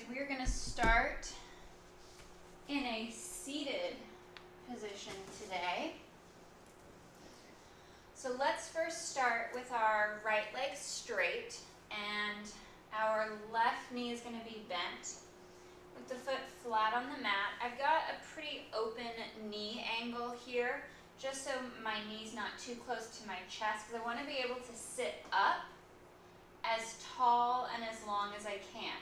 we're going to start in a seated position today. So let's first start with our right leg straight and our left knee is going to be bent with the foot flat on the mat. I've got a pretty open knee angle here just so my knee's not too close to my chest because I want to be able to sit up as tall and as long as I can.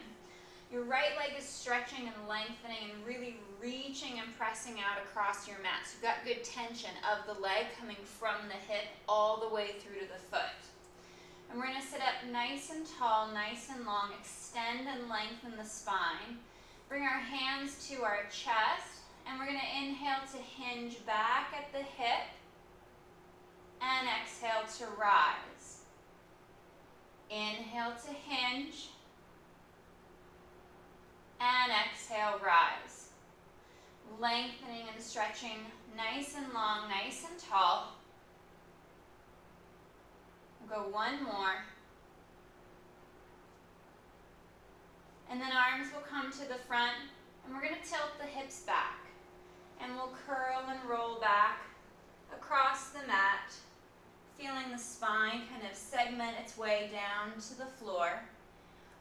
Your right leg is stretching and lengthening and really reaching and pressing out across your mat. So you've got good tension of the leg coming from the hip all the way through to the foot. And we're going to sit up nice and tall, nice and long, extend and lengthen the spine. Bring our hands to our chest, and we're going to inhale to hinge back at the hip, and exhale to rise. Inhale to hinge, and exhale, rise. Lengthening and stretching nice and long, nice and tall. We'll go one more. And then arms will come to the front, and we're going to tilt the hips back. And we'll curl and roll back across the mat, feeling the spine kind of segment its way down to the floor.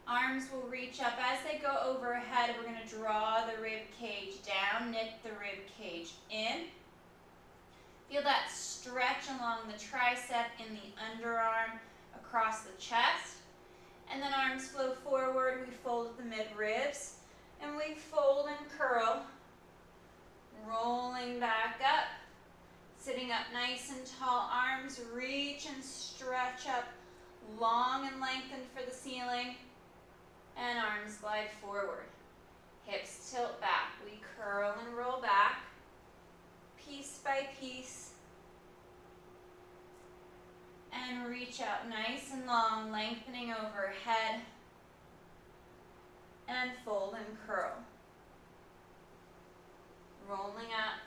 Arms will reach up. As they go overhead, we're going to draw the rib cage down, knit the rib cage in. Feel that stretch along the tricep in the underarm across the chest. And then arms flow forward. We fold the mid-ribs. And we fold and curl. Rolling back up. Sitting up nice and tall. Arms reach and stretch up. Long and lengthened for the ceiling. And arms glide forward. Hips tilt back. We curl and roll back, piece by piece. And reach out nice and long, lengthening overhead. And fold and curl. Rolling up.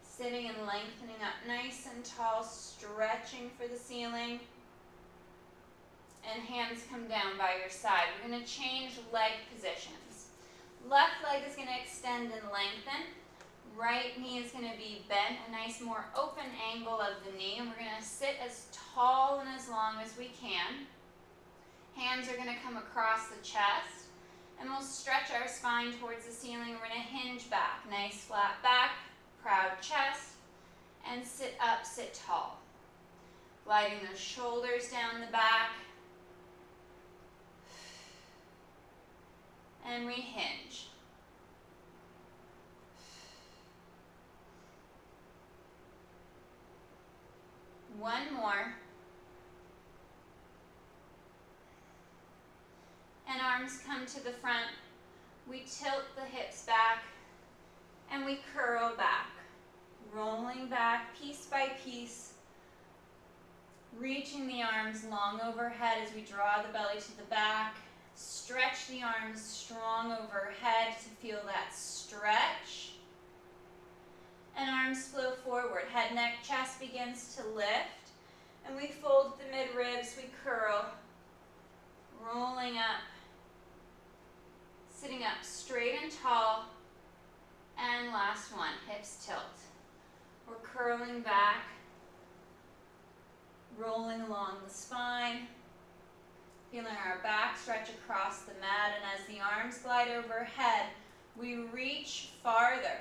Sitting and lengthening up nice and tall, stretching for the ceiling. And hands come down by your side. We're going to change leg positions. Left leg is going to extend and lengthen. Right knee is going to be bent, a nice more open angle of the knee. And we're going to sit as tall and as long as we can. Hands are going to come across the chest. And we'll stretch our spine towards the ceiling. We're going to hinge back. Nice flat back, proud chest. And sit up, sit tall. Gliding those shoulders down the back. And we hinge. One more. And arms come to the front. We tilt the hips back and we curl back. Rolling back piece by piece. Reaching the arms long overhead as we draw the belly to the back. Stretch the arms strong overhead to feel that stretch. And arms flow forward. Head, neck, chest begins to lift. And we fold the mid-ribs, we curl. Rolling up. Sitting up straight and tall. And last one, hips tilt. We're curling back. Rolling along the spine. Feeling our back stretch across the mat, and as the arms glide overhead, we reach farther,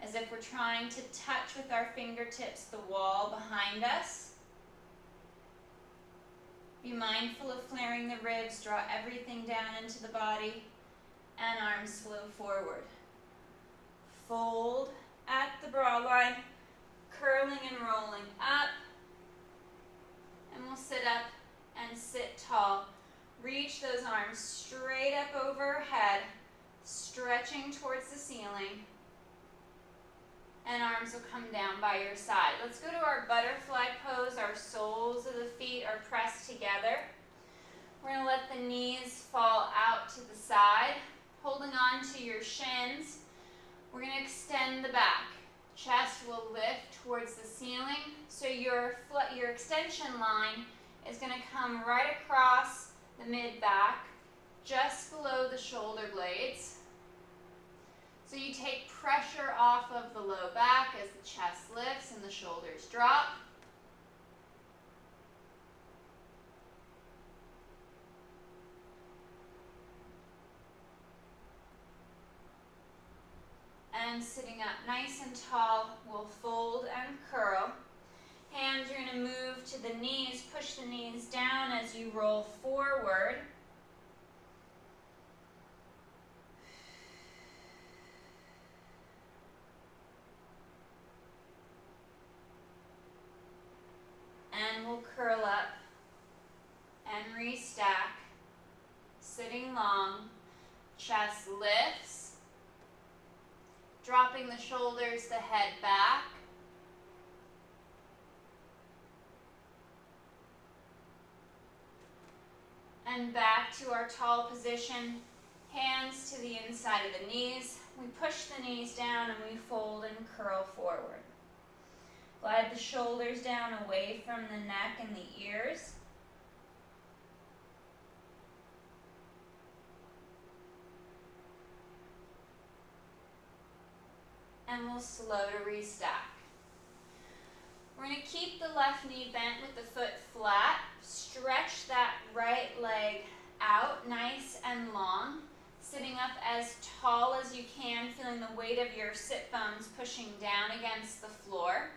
as if we're trying to touch with our fingertips the wall behind us. Be mindful of flaring the ribs, draw everything down into the body, and arms flow forward. Fold at the brow line, curling and rolling up, and we'll sit up and sit tall. Reach those arms straight up overhead, stretching towards the ceiling. And arms will come down by your side. Let's go to our butterfly pose. Our soles of the feet are pressed together. We're going to let the knees fall out to the side, holding on to your shins. We're going to extend the back. Chest will lift towards the ceiling. So your extension line is going to come right across the mid-back. just below the shoulder blades. So you take pressure off of the low back as the chest lifts and the shoulders drop. And sitting up nice and tall, we'll fold and curl. Hands, you're going to move to the knees, push the knees down as you roll forward. And we'll curl up and restack. Sitting long, chest lifts. Dropping the shoulders, the head back. And back to our tall position, hands to the inside of the knees. We push the knees down and we fold and curl forward. Glide the shoulders down away from the neck and the ears. And we'll slow to restack. We're going to keep the left knee bent with the foot flat. Stretch that right leg out nice and long. Sitting up as tall as you can, feeling the weight of your sit bones pushing down against the floor.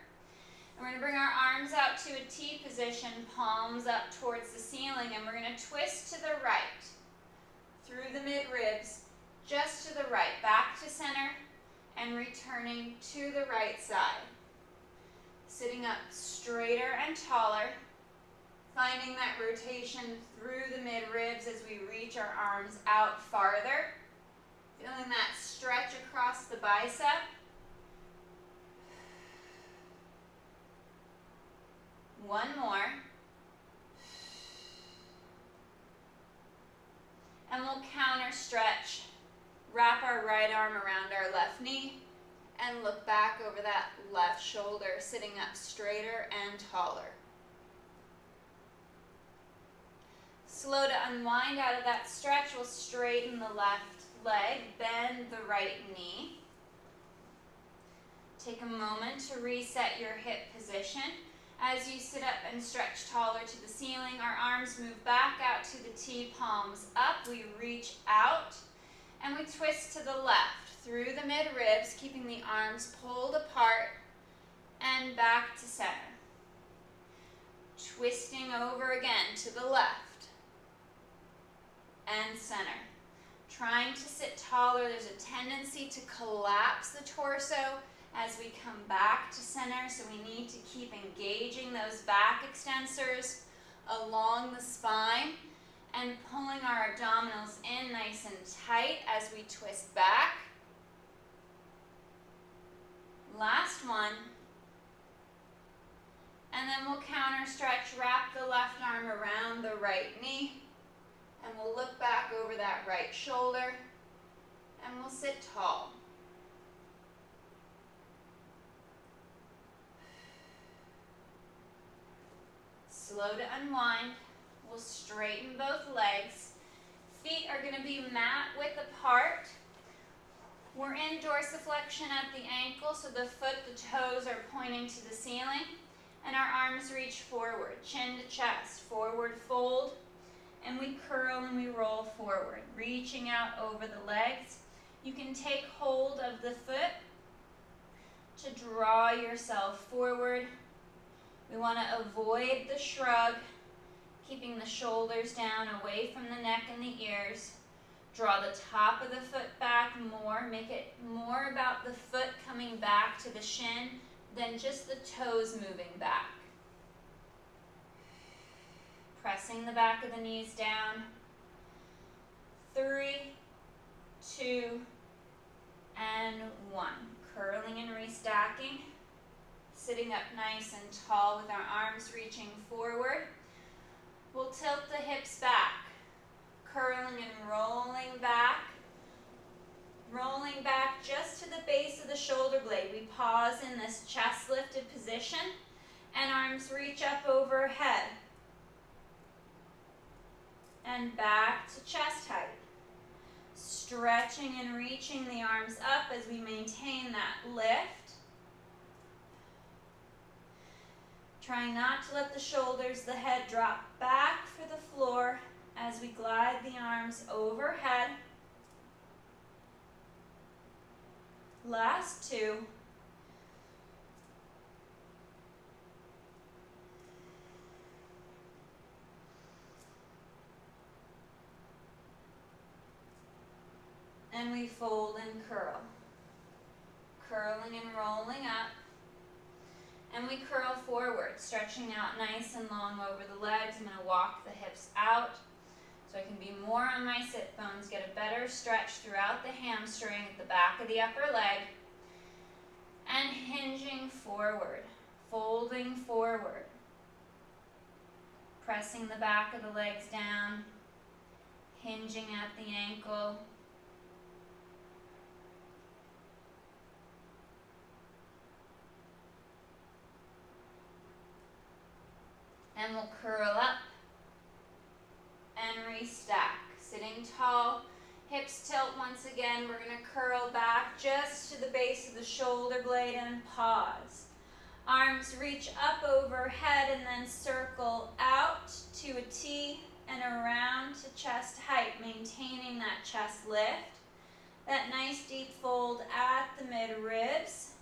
And we're going to bring our arms out to a T position, palms up towards the ceiling, and we're going to twist to the right, through the mid-ribs, just to the right, back to center, and returning to the right side. Sitting up straighter and taller, finding that rotation through the mid-ribs as we reach our arms out farther. Feeling that stretch across the bicep. One more. And we'll counter stretch. Wrap our right arm around our left knee and look back over that left shoulder, sitting up straighter and taller. Slow to unwind out of that stretch. We'll straighten the left leg, bend the right knee. Take a moment to reset your hip position. As you sit up and stretch taller to the ceiling, our arms move back out to the T, palms up. We reach out and we twist to the left through the mid-ribs, keeping the arms pulled apart and back to center. Twisting over again to the left and center. Trying to sit taller, there's a tendency to collapse the torso as we come back to center, so we need to keep engaging those back extensors along the spine and pulling our abdominals in nice and tight as we twist back. Last one. And then we'll counter stretch, wrap the left arm around the right knee, and we'll look back over that right shoulder, and we'll sit tall. Slow to unwind. We'll straighten both legs. Feet are going to be mat width apart. We're in dorsiflexion at the ankle, so the toes are pointing to the ceiling, and our arms reach forward, chin to chest, forward fold, and we curl and we roll forward, reaching out over the legs. You can take hold of the foot to draw yourself forward. We want to avoid the shrug, keeping the shoulders down away from the neck and the ears. Draw the top of the foot back more. Make it more about the foot coming back to the shin than just the toes moving back. Pressing the back of the knees down. 3, 2, and 1. Curling and restacking. Sitting up nice and tall with our arms reaching forward. We'll tilt the hips back. Curling and rolling back just to the base of the shoulder blade. We pause in this chest lifted position and arms reach up overhead and back to chest height. Stretching and reaching the arms up as we maintain that lift. Trying not to let the shoulders, the head drop back for the floor as we glide the arms overhead. Last two. And we fold and curl. Curling and rolling up. And we curl forward, stretching out nice and long over the legs. I'm going to walk the hips out so I can be more on my sit bones, get a better stretch throughout the hamstring at the back of the upper leg. And hinging forward, folding forward. Pressing the back of the legs down, hinging at the ankle. And we'll curl up and restack. Sitting tall, hips tilt once again. We're going to curl back just to the base of the shoulder blade and pause. Arms reach up overhead and then circle out to a T and around to chest height, maintaining that chest lift. That nice deep fold at the mid-ribs.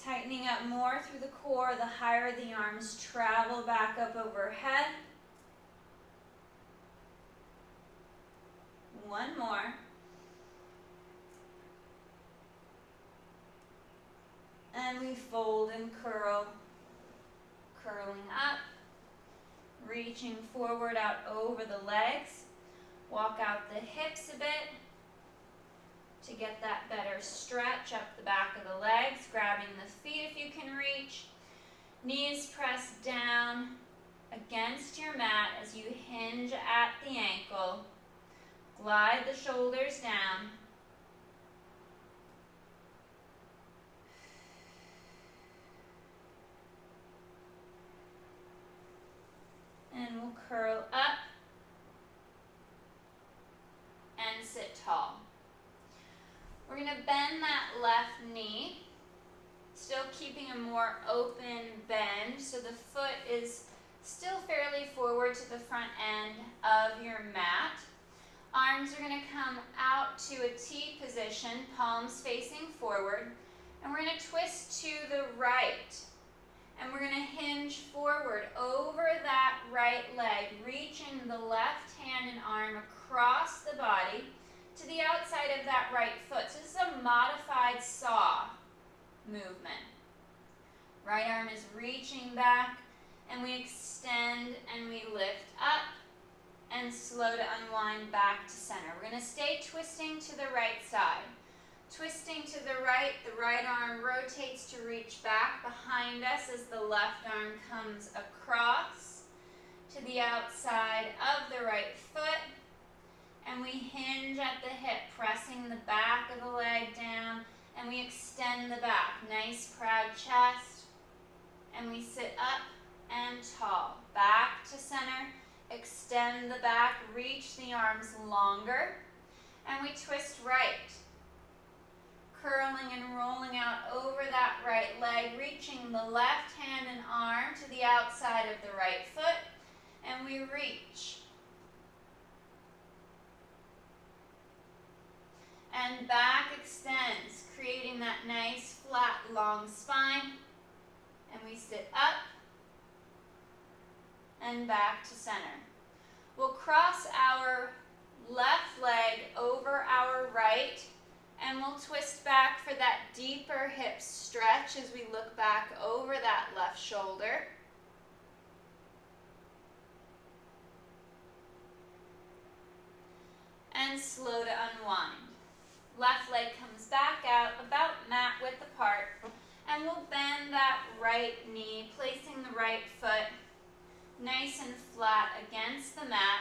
Tightening up more through the core, the higher the arms travel back up overhead. One more. And we fold and curl, curling up, reaching forward out over the legs. Walk out the hips a bit to get that better stretch up the back of the legs, grabbing the feet if you can reach. Knees press down against your mat as you hinge at the ankle. Glide the shoulders down. And we'll curl up and sit tall. We're going to bend that left knee, still keeping a more open bend so the foot is still fairly forward to the front end of your mat. Arms are going to come out to a T position, palms facing forward, and we're going to twist to the right. And we're going to hinge forward over that right leg, reaching the left hand and arm across the body to the outside of that right foot. So this is a modified saw movement. Right arm is reaching back, and we extend and we lift up and slow to unwind back to center. We're going to stay twisting to the right side. Twisting to the right arm rotates to reach back behind us as the left arm comes across to the outside of the right foot. And we hinge at the hip, pressing the back of the leg down, and we extend the back. Nice proud chest. And we sit up and tall. Back to center, extend the back, reach the arms longer, and we twist right. Curling and rolling out over that right leg, reaching the left hand and arm to the outside of the right foot, and we reach. And back extends, creating that nice flat long spine, and we sit up and back to center. We'll cross our left leg over our right, and we'll twist back for that deeper hip stretch as we look back over that left shoulder. And slow to unwind. Left leg comes back out about mat width apart, and we'll bend that right knee, placing the right foot nice and flat against the mat,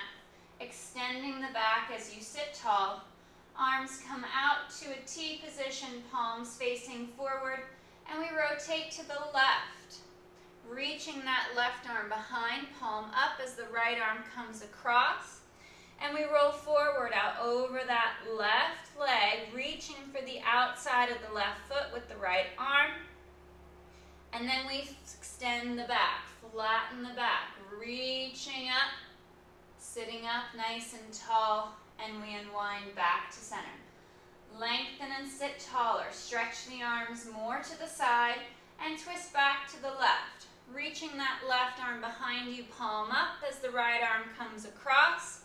extending the back as you sit tall. Arms come out to a T position, palms facing forward, and we rotate to the left, reaching that left arm behind, palm up as the right arm comes across. And we roll forward out over that left leg, reaching for the outside of the left foot with the right arm. And then we extend the back, flatten the back, reaching up, sitting up nice and tall, and we unwind back to center. Lengthen and sit taller. Stretch the arms more to the side and twist back to the left. Reaching that left arm behind you, palm up as the right arm comes across.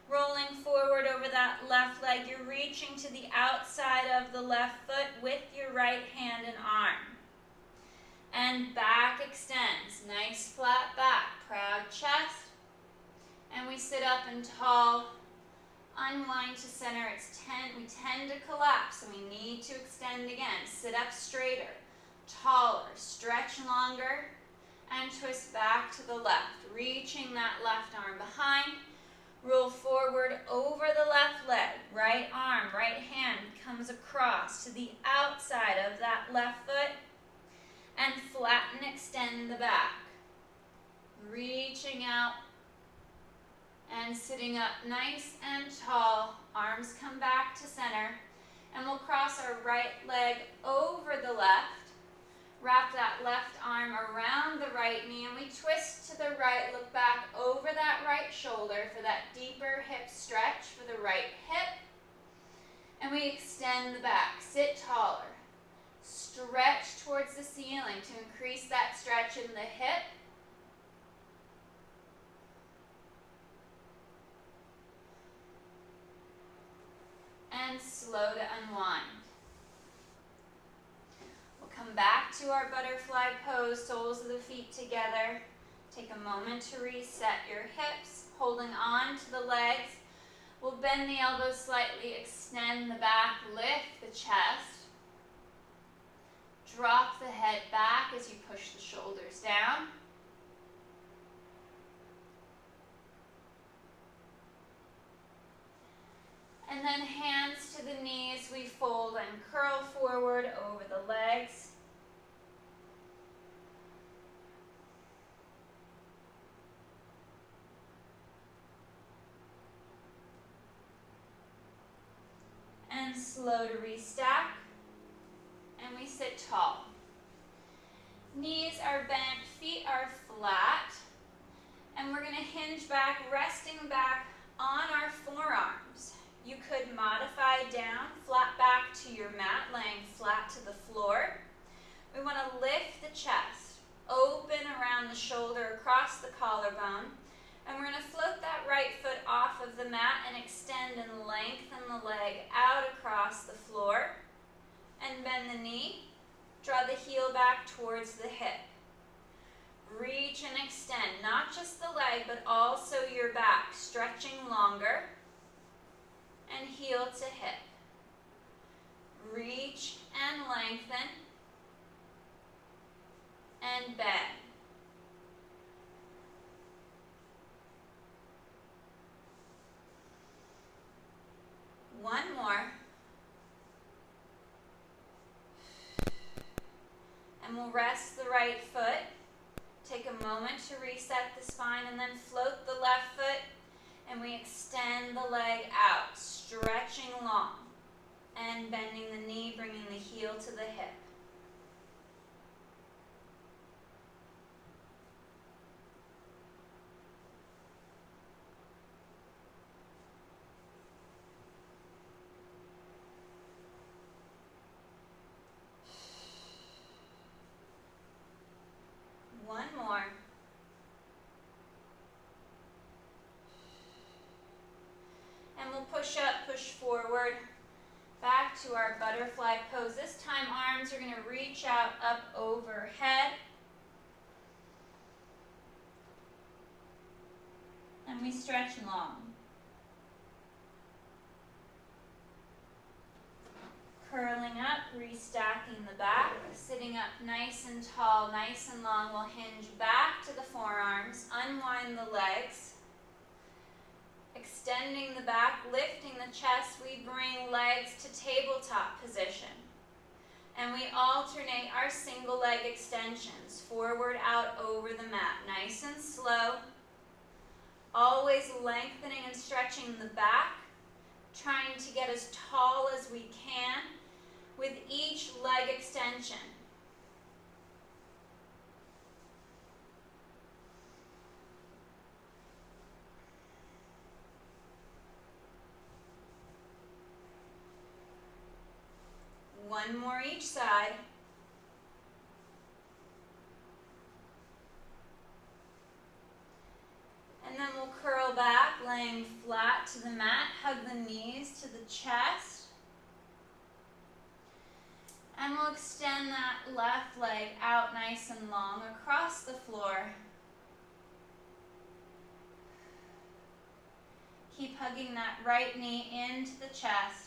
Rolling forward over that left leg, you're reaching to the outside of the left foot with your right hand and arm. And back extends. Nice flat back, proud chest. And we sit up and tall. Unwind to center. We tend to collapse, so we need to extend again. Sit up straighter, taller, stretch longer, and twist back to the left. Reaching that left arm behind. Roll forward over the left leg. Right arm, right hand comes across to the outside of that left foot. And flatten, extend the back. Reaching out and sitting up nice and tall. Arms come back to center. And we'll cross our right leg over the left. Wrap that left arm around the right knee, and we twist to the right, look back over that right shoulder for that deeper hip stretch for the right hip. And we extend the back, sit taller. Stretch towards the ceiling to increase that stretch in the hip. And slow to unwind. Come back to our butterfly pose, soles of the feet together. Take a moment to reset your hips, holding on to the legs. We'll bend the elbows slightly, extend the back, lift the chest. Drop the head back as you push the shoulders down. And then hands to the knees, we fold and curl forward over the legs. And slow to restack. And we sit tall. Knees are bent, feet are flat. And we're going to hinge back, resting back on our forearms. You could modify down, flat back to your mat, laying flat to the floor. We want to lift the chest, open around the shoulder, across the collarbone. And we're going to float that right foot off of the mat and extend and lengthen the leg out across the floor. And bend the knee. Draw the heel back towards the hip. Reach and extend, not just the leg, but also your back, stretching longer. And heel to hip. Reach and lengthen. And bend. One more. And we'll rest the right foot. Take a moment to reset the spine and then float the left foot. And we extend the leg out, stretching long. And bending the knee, bringing the heel to the hip. One more. And we'll push up, push forward, back to our butterfly pose. This time arms are going to reach out up overhead. And we stretch long. Curling up, restacking the back, sitting up nice and tall, nice and long. We'll hinge back to the forearms, unwind the legs, extending the back, lifting the chest. We bring legs to tabletop position. And we alternate our single leg extensions, forward, out, over the mat, nice and slow. Always lengthening and stretching the back, trying to get as tall as we can with each leg extension. One more each side. And then we'll curl back, laying flat to the mat. Hug the knees to the chest. And we'll extend that left leg out nice and long across the floor. Keep hugging that right knee into the chest.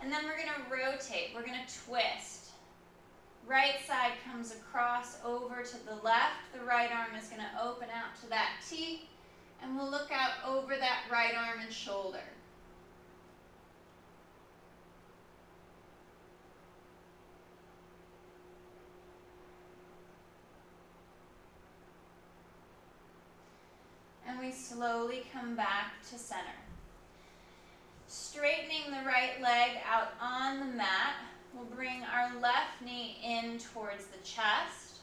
And then we're going to rotate. We're going to twist. Right side comes across over to the left. The right arm is going to open out to that T. And we'll look out over that right arm and shoulder. And we slowly come back to center. Straightening the right leg out on the mat, we'll bring our left knee in towards the chest.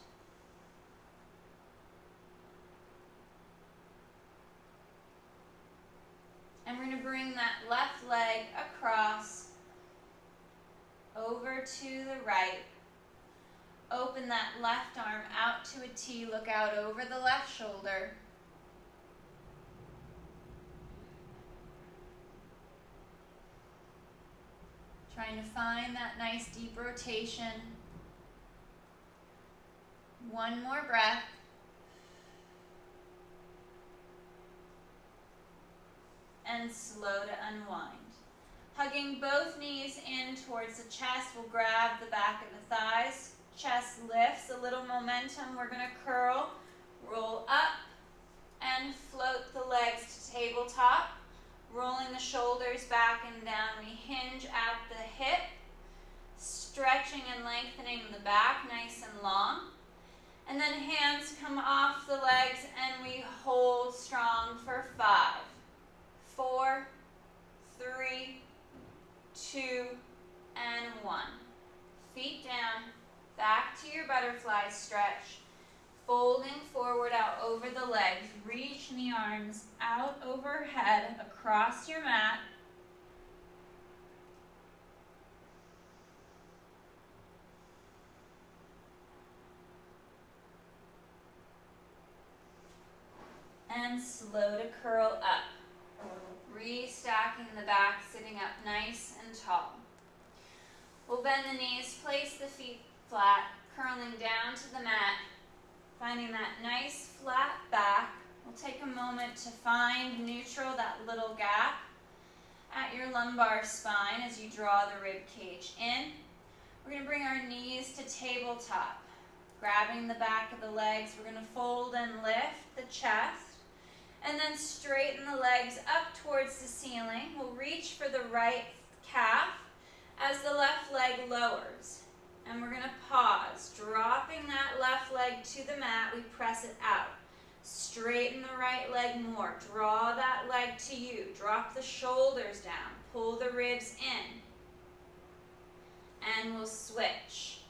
And we're going to bring that left leg across, over to the right. Open that left arm out to a T, look out over the left shoulder. Trying to find that nice deep rotation. One more breath. And slow to unwind. Hugging both knees in towards the chest, we'll grab the back of the thighs. Chest lifts, a little momentum. We're going to curl, roll up, and float the legs to tabletop. Rolling the shoulders back and down, we hinge at the hip, stretching and lengthening the back nice and long. And then hands come off the legs and we hold strong for 5, 4, 3, 2, and 1. Feet down, back to your butterfly stretch. Folding forward out over the legs, reaching the arms out overhead across your mat. And slow to curl up. Restacking the back, sitting up nice and tall. We'll bend the knees, place the feet flat, curling down to the mat. Finding that nice flat back. We'll take a moment to find neutral, that little gap at your lumbar spine as you draw the rib cage in. We're going to bring our knees to tabletop. Grabbing the back of the legs, we're going to fold and lift the chest. And then straighten the legs up towards the ceiling. We'll reach for the right calf as the left leg lowers. And we're going to pause, dropping that left leg to the mat. We press it out. Straighten the right leg more. Draw that leg to you. Drop the shoulders down. Pull the ribs in. And we'll switch.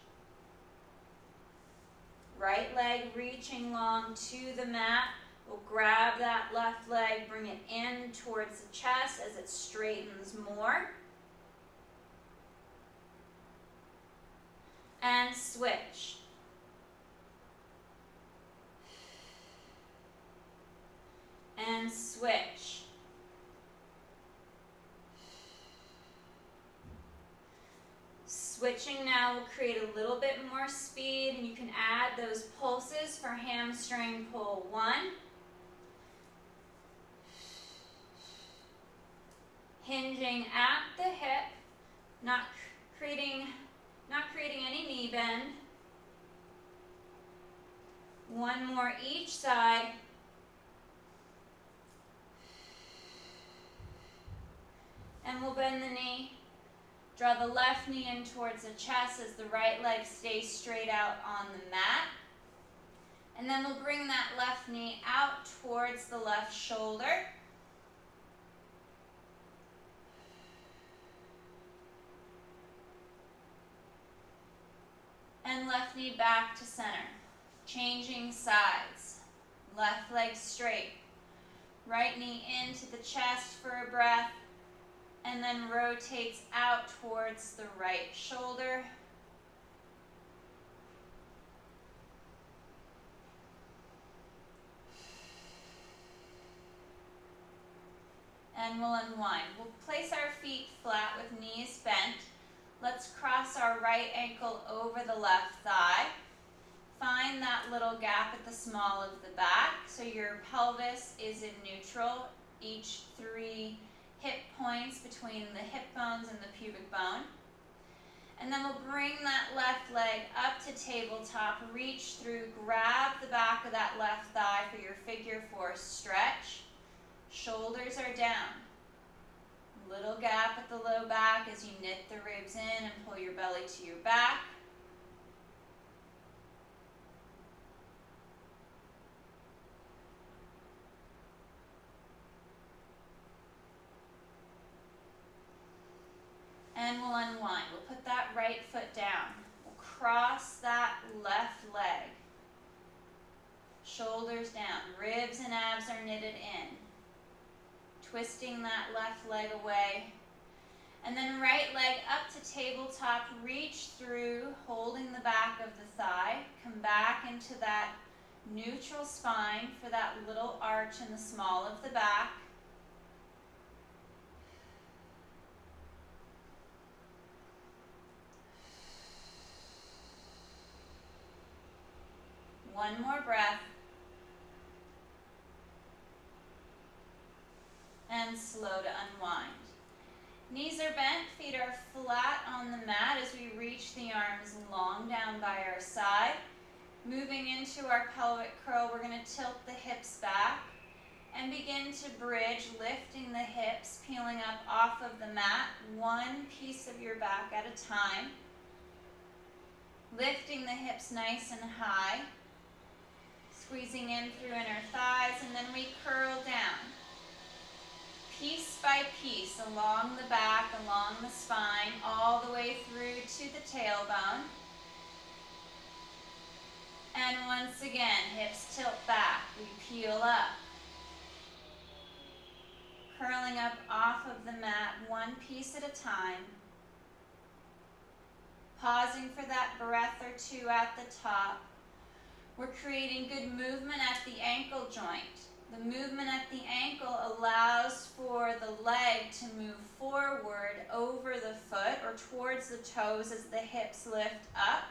Right leg reaching long to the mat. We'll grab that left leg, bring it in towards the chest as it straightens more. And switch. And switch. Switching now will create a little bit more speed, and you can add those pulses for hamstring pull 1. Hinging at the hip, not creating any knee bend. One more each side. And we'll bend the knee, Draw the left knee in towards the chest as the right leg stays straight out on the mat. And then we'll bring that left knee out towards the left shoulder. And left knee back to center. Changing sides. Left leg straight. Right knee into the chest for a breath. And then rotates out towards the right shoulder. And we'll unwind. We'll place our feet flat with knees bent. Let's cross our right ankle over the left thigh. Find that little gap at the small of the back so your pelvis is in neutral, each 3 hip points between the hip bones and the pubic bone. And then we'll bring that left leg up to tabletop, reach through, grab the back of that left thigh for your figure 4 stretch. Shoulders are down. Little gap at the low back as you knit the ribs in and pull your belly to your back. And we'll unwind. We'll put that right foot down. We'll cross that left leg. Shoulders down. Ribs and abs are knitted in. Twisting that left leg away. And then right leg up to tabletop. Reach through, holding the back of the thigh. Come back into that neutral spine for that little arch in the small of the back. One more breath. And slow to unwind. Knees are bent, feet are flat on the mat as we reach the arms long down by our side. Moving into our pelvic curl, we're going to tilt the hips back and begin to bridge, lifting the hips, peeling up off of the mat, one piece of your back at a time. Lifting the hips nice and high. Squeezing in through inner thighs, and then we curl down. Piece by piece, along the back, along the spine, all the way through to the tailbone. And once again, hips tilt back, we peel up. Curling up off of the mat, one piece at a time. Pausing for that breath or 2 at the top. We're creating good movement at the ankle joint. The movement at the ankle allows for the leg to move forward over the foot or towards the toes as the hips lift up.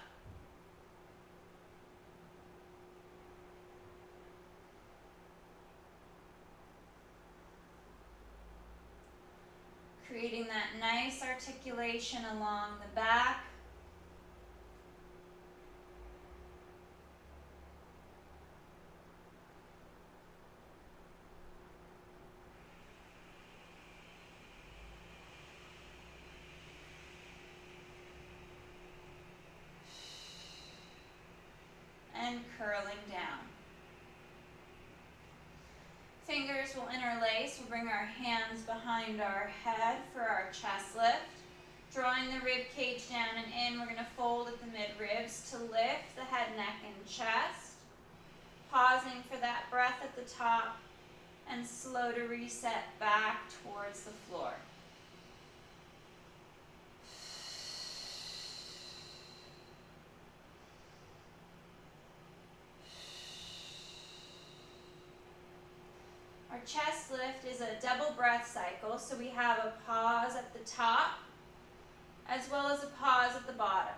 Creating that nice articulation along the back. And curling down. Fingers will interlace. We'll bring our hands behind our head for our chest lift. Drawing the rib cage down and in, we're going to fold at the midribs to lift the head, neck, and chest. Pausing for that breath at the top and slow to reset back towards the floor. Our chest lift is a double breath cycle, so we have a pause at the top as well as a pause at the bottom.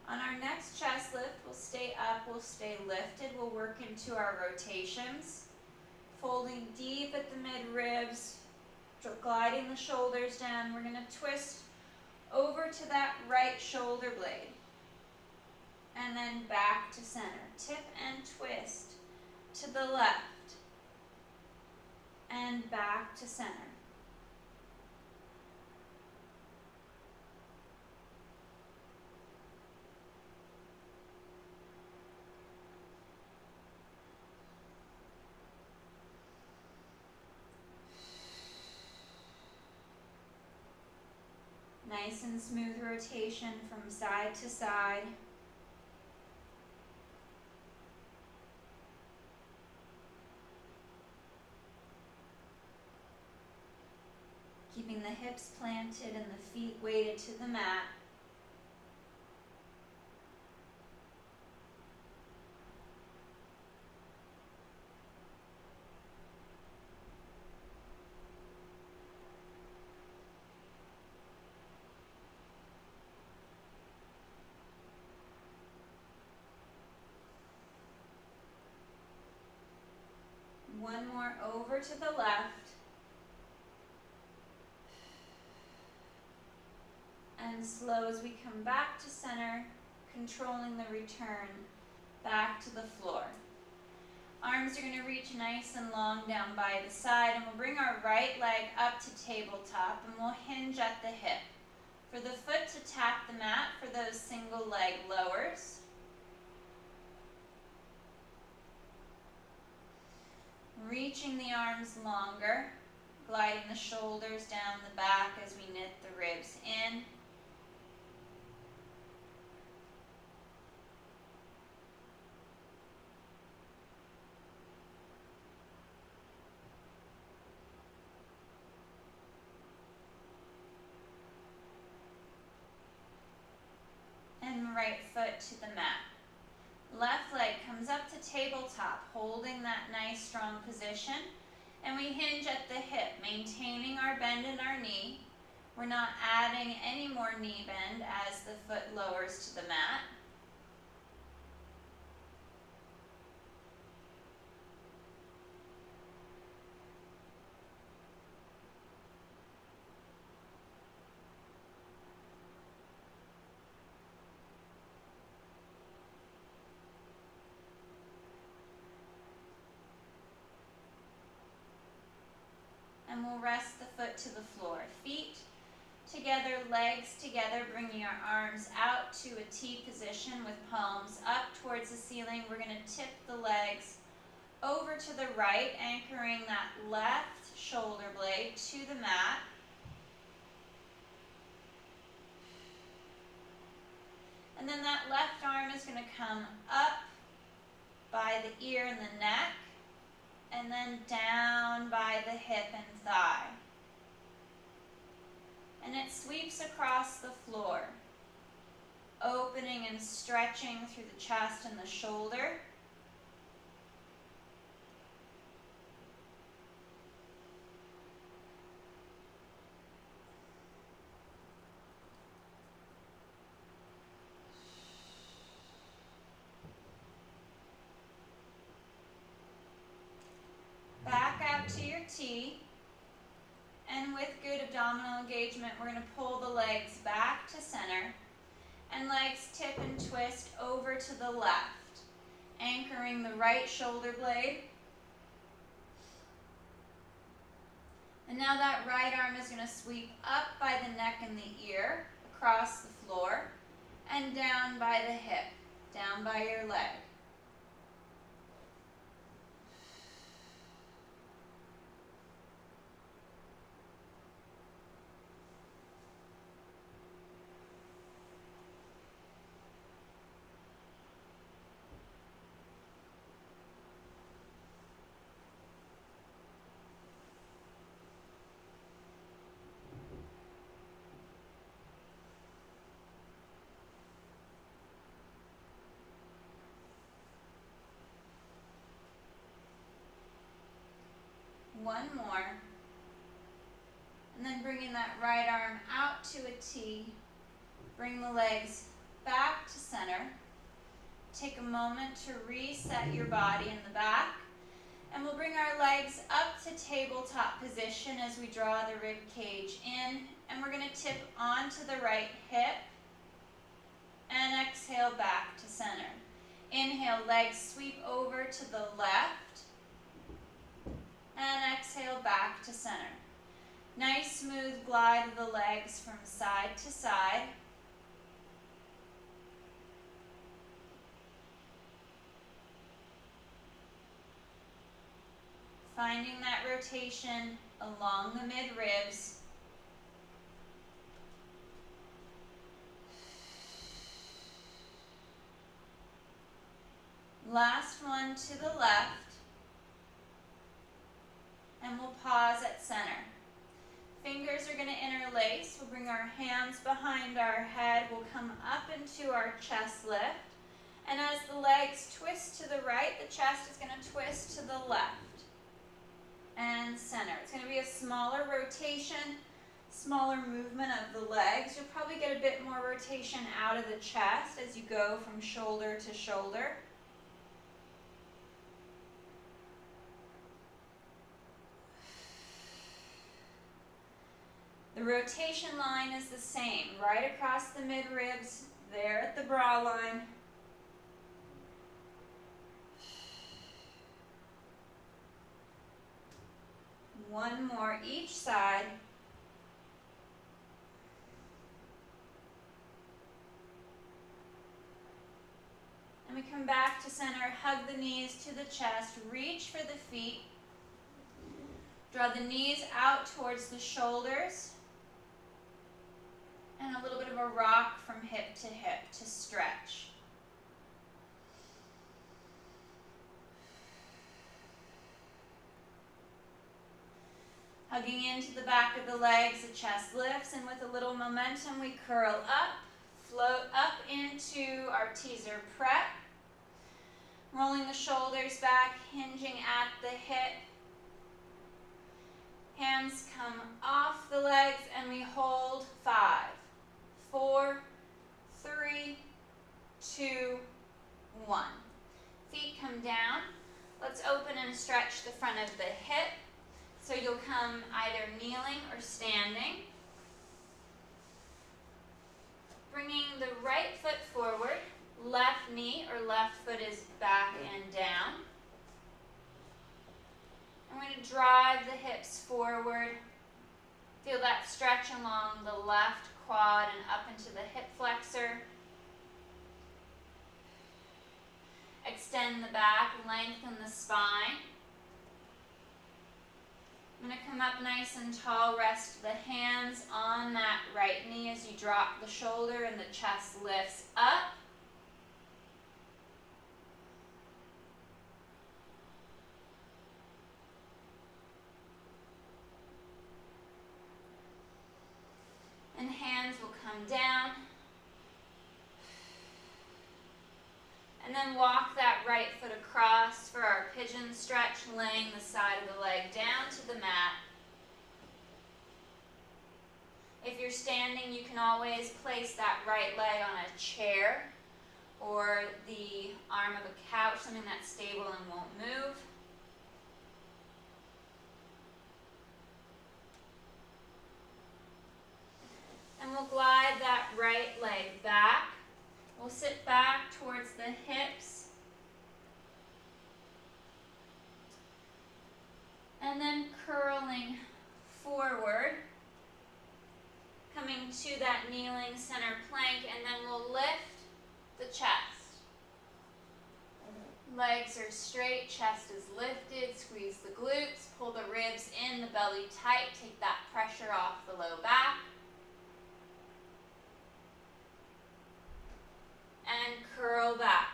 On our next chest lift, we'll stay up, we'll stay lifted. We'll work into our rotations, folding deep at the mid-ribs, gliding the shoulders down. We're going to twist over to that right shoulder blade, and then back to center. Tip and twist to the left, and back to center. Nice and smooth rotation from side to side. Keeping the hips planted and the feet weighted to the mat. One more over to the left. And slow as we come back to center, controlling the return back to the floor. Arms are going to reach nice and long down by the side, and we'll bring our right leg up to tabletop, and we'll hinge at the hip. For the foot to tap the mat for those single leg lowers. Reaching the arms longer, gliding the shoulders down the back as we knit the ribs in. And right foot to the mat. Left leg comes up to tabletop, holding that nice strong position, and we hinge at the hip, maintaining our bend in our knee. We're not adding any more knee bend as the foot lowers to the mat. And we'll rest the foot to the floor. Feet together, legs together, bringing our arms out to a T position with palms up towards the ceiling. We're going to tip the legs over to the right, anchoring that left shoulder blade to the mat. And then that left arm is going to come up by the ear and the neck, and then down by the hip and thigh. And it sweeps across the floor, opening and stretching through the chest and the shoulder. Back out to your T, and with good abdominal engagement, we're going to pull the legs back to center, and legs tip and twist over to the left, anchoring the right shoulder blade. And now that right arm is going to sweep up by the neck and the ear, across the floor, and down by the hip, down by your leg. One more, and then bringing that right arm out to a T, bring the legs back to center, take a moment to reset your body in the back. And we'll bring our legs up to tabletop position as we draw the rib cage in. And we're going to tip onto the right hip. And exhale back to center. Inhale, legs sweep over to the left. And exhale back to center. Nice smooth glide of the legs from side to side. Finding that rotation along the mid-ribs. Last one to the left. And we'll pause at center. Fingers are going to interlace. We'll bring our hands behind our head. We'll come up into our chest lift. And as the legs twist to the right, the chest is going to twist to the left. And center. It's going to be a smaller rotation, smaller movement of the legs. You'll probably get a bit more rotation out of the chest as you go from shoulder to shoulder. The rotation line is the same, right across the mid-ribs, there at the bra line. One more each side. And we come back to center, hug the knees to the chest, reach for the feet. Draw the knees out towards the shoulders. And a little bit of a rock from hip to stretch. Hugging into the back of the legs, the chest lifts, and with a little momentum, we curl up, float up into our teaser prep. Rolling the shoulders back, hinging at the hip. Hands come off the legs, and we hold 5, 4, 3, 2, 1. Feet come down. Let's open and stretch the front of the hip. So you'll come either kneeling or standing. Bringing the right foot forward, left knee or left foot is back and down. I'm going to drive the hips forward. Feel that stretch along the left quad and up into the hip flexor. Extend the back, lengthen the spine. I'm going to come up nice and tall, rest the hands on that right knee as you drop the shoulder and the chest lifts up. And hands will come down. And then walk that right foot across for our pigeon stretch, laying the side of the leg down to the mat. If you're standing, you can always place that right leg on a chair or the arm of a couch, something that's stable and won't move. And we'll glide that right leg back. We'll sit back towards the hips. And then curling forward. Coming to that kneeling center plank, and then we'll lift the chest. Legs are straight, chest is lifted, squeeze the glutes, pull the ribs in, the belly tight, take that pressure off the low back. And curl back.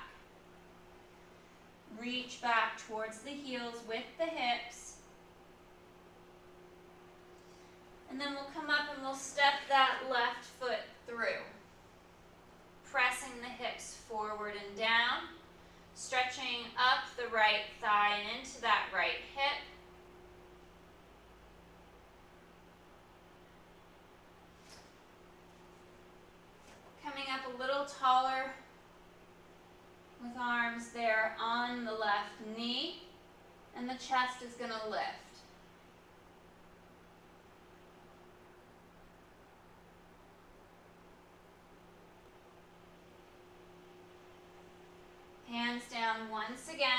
Reach back towards the heels with the hips. And then we'll come up and we'll step that left foot through. Pressing the hips forward and down. Stretching up the right thigh and into that right hip. Coming up a little taller with the chest is going to lift. Hands down once again.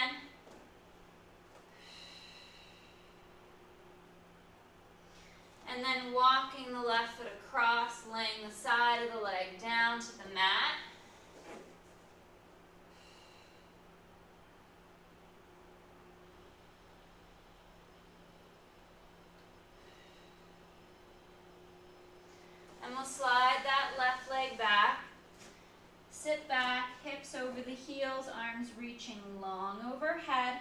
And then walking the left foot across, laying the side of the leg down to the mat. And we'll slide that left leg back. Sit back, hips over the heels, arms reaching long overhead.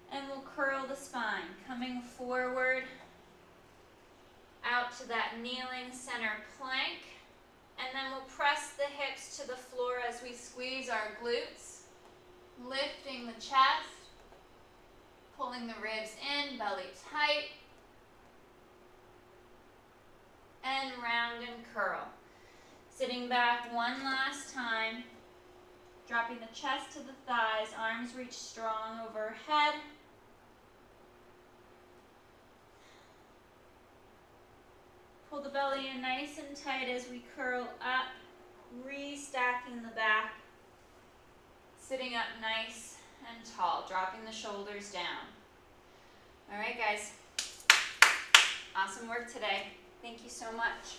And we'll curl the spine, coming forward out to that kneeling center plank. And then we'll press the hips to the floor as we squeeze our glutes, lifting the chest, pulling the ribs in, belly tight. And round and curl. Sitting back one last time, dropping the chest to the thighs, arms reach strong overhead. Pull the belly in nice and tight as we curl up, restacking the back, sitting up nice and tall, dropping the shoulders down. All right, guys, awesome work today. Thank you so much.